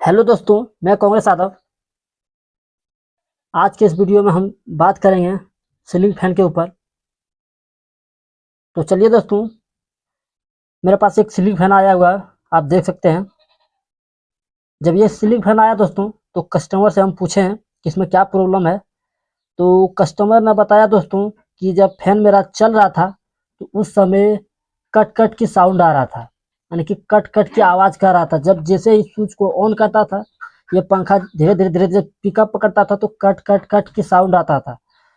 Hello दोस्तों, मैं कांग्रेस यादव। आज के इस वीडियो में हम बात करेंगे सीलिंग फैन के ऊपर। तो चलिए दोस्तों, मेरे पास एक सीलिंग फैन आया हुआ है, आप देख सकते हैं। जब ये सीलिंग फैन आया दोस्तों, तो कस्टमर से हम पूछे हैं कि इसमें क्या प्रॉब्लम है। तो कस्टमर ने बताया दोस्तों कि जब फैन मेरा चल रहा था तो उस समय कट कट की साउंड आ रहा था, यानी कि कट कट की आवाज़ कर रहा था। जब जैसे ही स्विच को ऑन करता था, ये पंखा धीरे धीरे पिकअप पकड़ता था तो कट कट कट की साउंड आता था।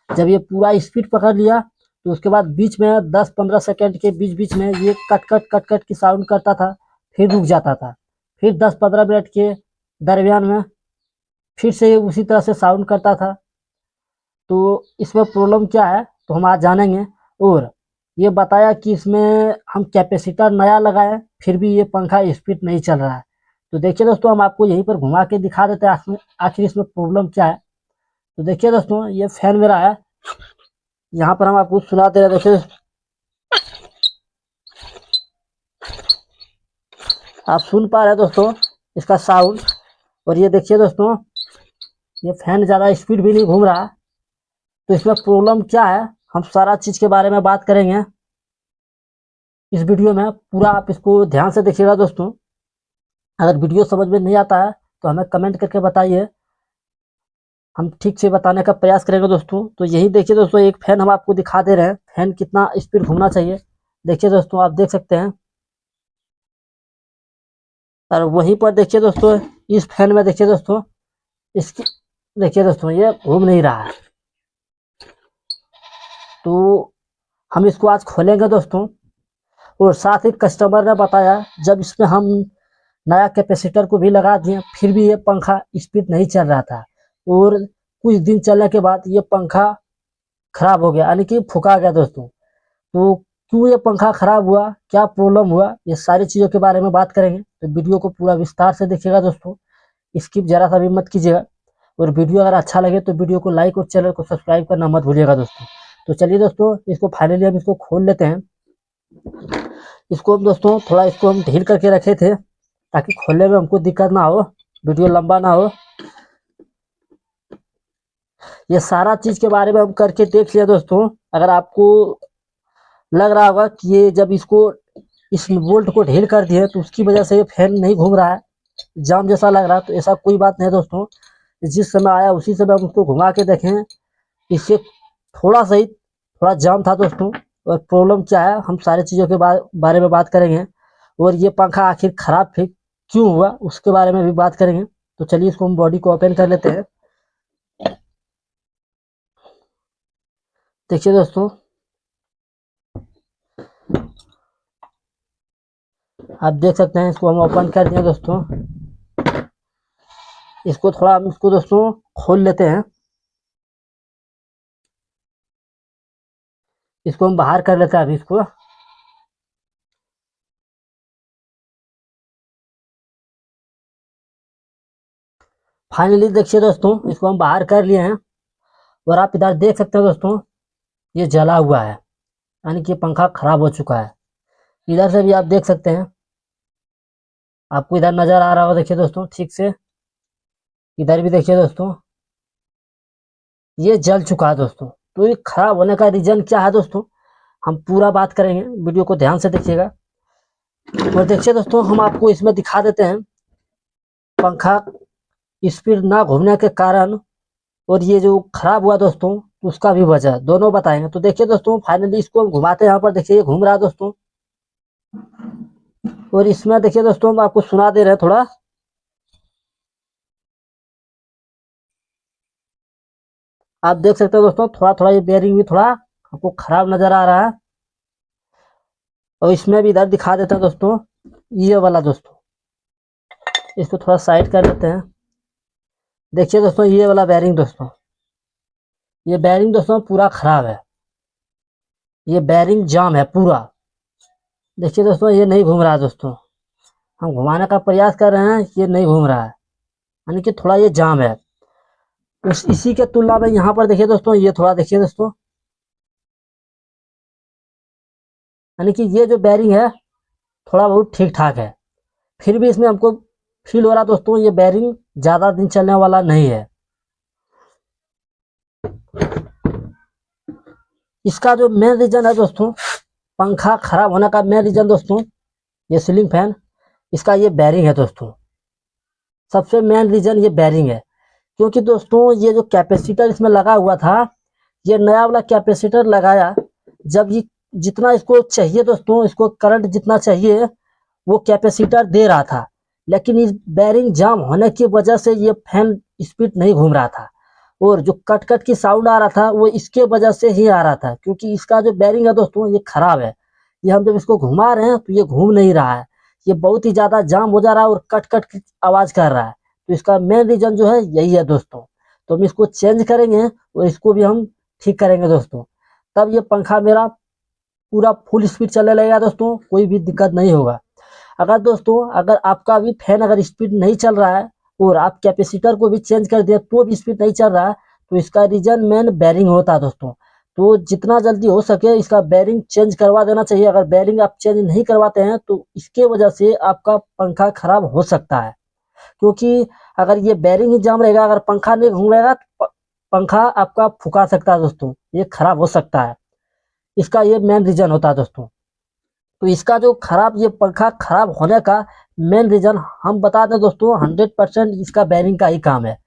जब ये पूरा स्पीड पकड़ लिया तो उसके बाद बीच में 10-15 सेकंड के बीच बीच में ये कट कट की साउंड करता था, फिर रुक जाता था। फिर 10-15 मिनट के दरमियान में फिर से ये उसी तरह से साउंड करता था। तो इसमें प्रॉब्लम क्या है तो हम आज जानेंगे। और ये बताया कि इसमें हम कैपेसिटर नया लगाए, फिर भी ये पंखा स्पीड नहीं चल रहा है। तो देखिए दोस्तों, हम आपको यहीं पर घुमा के दिखा देते हैं आखिर इसमें प्रॉब्लम क्या है। तो देखिए दोस्तों, ये फैन मेरा है, यहाँ पर हम आपको सुना दे रहे हैं। देखिए, आप सुन पा रहे हैं दोस्तों इसका साउंड। और ये देखिए दोस्तों, ये फैन ज़्यादा स्पीड भी नहीं घूम रहा। तो इसमें प्रॉब्लम क्या है, हम सारा चीज़ के बारे में बात करेंगे इस वीडियो में। पूरा आप इसको ध्यान से देखिएगा दोस्तों। अगर वीडियो समझ में नहीं आता है तो हमें कमेंट करके बताइए, हम ठीक से बताने का प्रयास करेंगे दोस्तों। तो यही देखिए दोस्तों, एक फैन हम आपको दिखा दे रहे हैं, फैन कितना स्पीड घूमना चाहिए। देखिए दोस्तों, आप देख सकते हैं। और वहीं पर देखिए दोस्तों, इस फैन में देखिए दोस्तों, इसकी देखिए दोस्तों, ये घूम नहीं रहा है। तो हम इसको आज खोलेंगे दोस्तों। और साथ ही कस्टमर ने बताया, जब इसमें हम नया कैपेसिटर को भी लगा दिए फिर भी ये पंखा स्पीड नहीं चल रहा था। और कुछ दिन चलने के बाद ये पंखा खराब हो गया, यानी कि फूका गया दोस्तों। तो क्यों ये पंखा खराब हुआ, क्या प्रॉब्लम हुआ, ये सारी चीज़ों के बारे में बात करेंगे। तो वीडियो को पूरा विस्तार से देखिएगा दोस्तों, स्किप जरा सा भी मत कीजिएगा। और वीडियो अगर अच्छा लगे तो वीडियो को लाइक और चैनल को सब्सक्राइब करना मत भूलिएगा दोस्तों। तो चलिए दोस्तों, इसको फाइनली हम इसको खोल लेते हैं। इसको हम दोस्तों थोड़ा इसको हम ढील करके रखे थे ताकि खोलने में हमको दिक्कत ना हो, वीडियो लंबा ना हो। ये सारा चीज़ के बारे में हम करके देख लिया दोस्तों। अगर आपको लग रहा होगा कि ये जब इसको इस बोल्ट को ढील कर दिए तो उसकी वजह से ये फैन नहीं घूम रहा है, जाम जैसा लग रहा है, तो ऐसा कोई बात नहीं दोस्तों। जिस समय आया उसी समय हम उसको घुमा के देखें, इससे थोड़ा सही थोड़ा जाम था दोस्तों। और प्रॉब्लम क्या है, हम सारी चीज़ों के बारे में बात करेंगे। और ये पंखा आखिर खराब फिर क्यों हुआ उसके बारे में भी बात करेंगे। तो चलिए इसको हम बॉडी को ओपन कर लेते हैं। देखिए दोस्तों, आप देख सकते हैं, इसको हम ओपन कर दिए दोस्तों। इसको थोड़ा हम इसको दोस्तों खोल लेते हैं। इसको हम बाहर कर लेते हैं अभी इसको। फाइनली देखिए दोस्तों, इसको हम बाहर कर लिए हैं। और आप इधर देख सकते हैं दोस्तों, ये जला हुआ है, यानी कि पंखा खराब हो चुका है। इधर से भी आप देख सकते हैं, आपको इधर नजर आ रहा होगा, देखिए दोस्तों ठीक से। इधर भी देखिए दोस्तों, ये जल चुका है दोस्तों। तो ये खराब होने का रीजन क्या है दोस्तों, हम पूरा बात करेंगे, वीडियो को ध्यान से देखिएगा। और देखिए दोस्तों, हम आपको इसमें दिखा देते हैं पंखा स्पीड ना घूमने के कारण और ये जो खराब हुआ दोस्तों उसका भी वजह दोनों बताएंगे। तो देखिए दोस्तों, फाइनली इसको हम घुमाते हैं। यहाँ पर देखिए ये घूम रहा है दोस्तों। और इसमें देखिए दोस्तों, हम आपको सुना दे रहे हैं थोड़ा। आप देख सकते हो दोस्तों, थोड़ा थोड़ा ये बेयरिंग भी थोड़ा आपको खराब नजर आ रहा है। और इसमें भी इधर दिखा देते हैं दोस्तों, ये वाला दोस्तों, इसको थोड़ा साइड कर लेते हैं। देखिए दोस्तों, ये वाला बेयरिंग दोस्तों, ये बेयरिंग दोस्तों पूरा खराब है, ये बेयरिंग जाम है पूरा। देखिए दोस्तों, ये नहीं घूम रहा है दोस्तों, हम घुमाने का प्रयास कर रहे हैं, ये नहीं घूम रहा है, यानी कि थोड़ा ये जाम है। इसी के तुलना में यहाँ पर देखिए दोस्तों, ये थोड़ा देखिए दोस्तों, यानी कि ये जो बेयरिंग है थोड़ा बहुत ठीक ठाक है। फिर भी इसमें हमको फील हो रहा दोस्तों ये बैरिंग ज़्यादा दिन चलने वाला नहीं है। इसका जो मेन रीज़न है दोस्तों, पंखा खराब होने का मेन रीज़न दोस्तों, ये सीलिंग फैन, इसका ये बैरिंग है दोस्तों। सबसे मेन रीज़न ये बैरिंग है, क्योंकि दोस्तों ये जो कैपेसिटर इसमें लगा हुआ था, ये नया वाला कैपेसिटर लगाया जब ये जितना इसको चाहिए दोस्तों, इसको करंट जितना चाहिए वो कैपेसिटर दे रहा था, लेकिन इस बैरिंग जाम होने की वजह से ये फैन स्पीड नहीं घूम रहा था, और जो कट कट की साउंड आ रहा था वो इसके वजह से ही आ रहा था, क्योंकि इसका जो बैरिंग है दोस्तों ये खराब है। ये हम जब इसको घुमा रहे हैं तो ये घूम नहीं रहा है, ये बहुत ही ज़्यादा जाम हो जा रहा है और कट कट की आवाज़ कर रहा है। तो इसका मेन रीज़न जो है यही है दोस्तों। तो हम इसको चेंज करेंगे और इसको भी हम ठीक करेंगे दोस्तों, तब ये पंखा मेरा पूरा फुल स्पीड चलने लगेगा दोस्तों, कोई भी दिक्कत नहीं होगा। अगर दोस्तों अगर आपका भी फैन अगर स्पीड नहीं चल रहा है और आप कैपेसिटर को भी चेंज कर दिया तो भी स्पीड नहीं चल रहा है, तो इसका रीज़न मेन बैरिंग होता है दोस्तों। तो जितना जल्दी हो सके इसका बैरिंग चेंज करवा देना चाहिए। अगर बैरिंग आप चेंज नहीं करवाते हैं तो इसके वजह से आपका पंखा खराब हो सकता है, क्योंकि अगर ये बैरिंग ही जाम रहेगा, अगर पंखा नहीं घूमेगा तो पंखा आपका फुका सकता है दोस्तों, ये खराब हो सकता है। इसका ये मेन रीज़न होता है दोस्तों। तो इसका जो खराब ये पंखा खराब होने का मेन रीज़न हम बता दें दोस्तों, 100% इसका बैरिंग का ही काम है,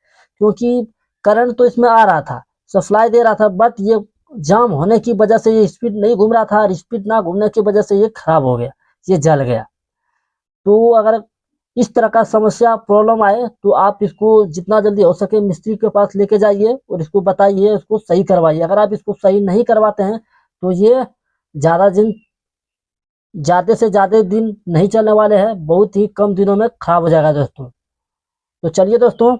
क्योंकि करंट तो इसमें आ रहा था, सप्लाई दे रहा था, बट ये जाम होने की वजह से ये स्पीड नहीं घूम रहा था, और स्पीड ना घूमने की वजह से ये खराब हो गया, ये जल गया। तो अगर इस तरह का समस्या प्रॉब्लम आए तो आप इसको जितना जल्दी हो सके मिस्त्री के पास लेके जाइए और इसको बताइए, इसको सही करवाइए। अगर आप इसको सही नहीं करवाते हैं तो ये ज़्यादा से ज़्यादा दिन नहीं चलने वाले हैं, बहुत ही कम दिनों में खराब हो जाएगा दोस्तों। तो चलिए दोस्तों,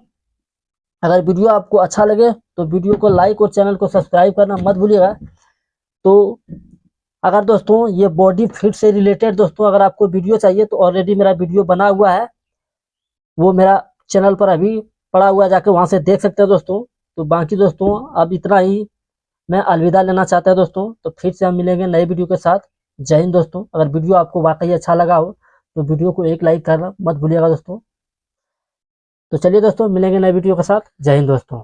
अगर वीडियो आपको अच्छा लगे तो वीडियो को लाइक और चैनल को सब्सक्राइब करना मत भूलिएगा। तो अगर दोस्तों ये बॉडी फिट से रिलेटेड दोस्तों अगर आपको वीडियो चाहिए तो ऑलरेडी मेरा वीडियो बना हुआ है, वो मेरा चैनल पर अभी पड़ा हुआ है, जाके वहाँ से देख सकते हैं दोस्तों। तो बाकी दोस्तों अब इतना ही मैं अलविदा लेना चाहता हूं दोस्तों, तो फिर से हम मिलेंगे नए वीडियो के साथ। जय हिंद दोस्तों। अगर वीडियो आपको वाकई अच्छा लगा हो तो वीडियो को एक लाइक करना मत भूलिएगा दोस्तों। तो चलिए दोस्तों मिलेंगे नए वीडियो के साथ। जय हिंद दोस्तों।